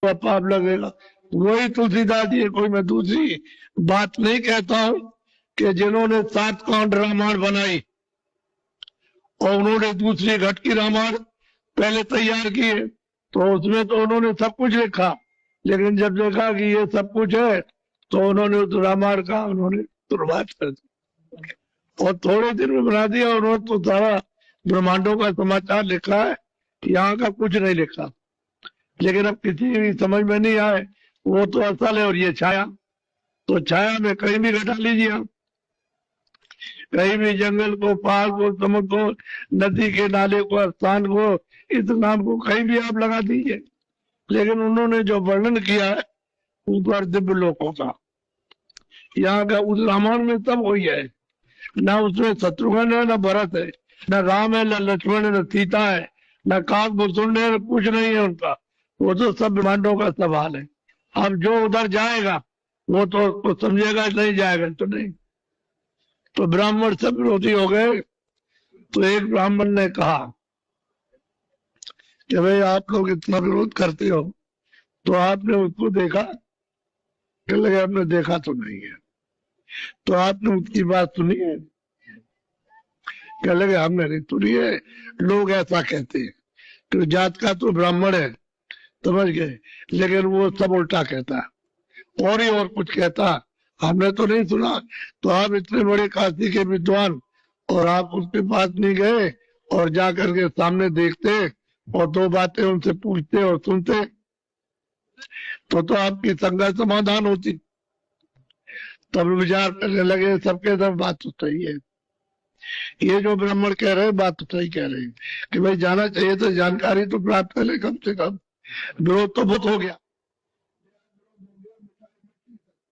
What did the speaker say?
तो पाप लगेगा। वही तुलसीदास जी, कोई मैं दूसरी बात नहीं कहता हूँ कि जिन्होंने 7 कांड रामायण बनाई और उन्होंने दूसरी घट की रामायण पहले तैयार की है, तो उसमें तो उन्होंने सब कुछ लिखा, लेकिन जब देखा कि ये सब कुछ है तो उन्होंने उस रामायण का उन्होंने शुरुआत कर दी और थोड़े दिन में बना दिया। उन्होंने तो सारा ब्रह्मांडों का समाचार लिखा है, यहाँ का कुछ नहीं लिखा। लेकिन अब किसी भी समझ में नहीं आए, वो तो असल है और ये छाया। तो छाया में कहीं भी घटा लीजिए आप, कहीं भी जंगल को, पहाड़ को, समुद्र को, नदी के नाले को, स्थान को, इस नाम को कहीं भी आप लगा दीजिए। लेकिन उन्होंने जो वर्णन किया है ऊपर दिव्य लोकों का, यहाँ का उस रामायण में सब वही है। न उसमें शत्रुघ्न है, न भरत है, न राम है, न लक्ष्मण है, न सीता है, न काक भूषुंड है, न कुछ नहीं है उनका। वो तो सब ब्रह्मांडों का सवाल है। अब जो उधर जाएगा वो तो समझेगा, नहीं जाएगा तो नहीं। तो ब्राह्मण सब विरोधी हो गए। तो एक ब्राह्मण ने कहा कि भाई आप लोग इतना विरोध करते हो तो आपने उसको देखा? लगे आपने देखा तो नहीं है। तो आपने उसकी बात सुनी है? कह लगे हमने नहीं सुनी है, लोग ऐसा कहते हैं कि जात का तो ब्राह्मण है, समझ गए, लेकिन वो सब उल्टा कहता है और ही और कुछ कहता, हमने तो नहीं सुना। तो आप इतने बड़े काशी के विद्वान और आप उसके पास नहीं गए और जाकर के सामने देखते और 2 बातें उनसे पूछते और सुनते तो आपकी संगत समाधान होती। तब विचार करने लगे, सबके सब बात तो सही है, ये जो ब्राह्मण कह रहे हैं बात तो सही कह रहे हैं कि भाई जाना चाहिए, तो जानकारी तो प्राप्त कर ले कम से कम। विरोध तो बहुत हो गया।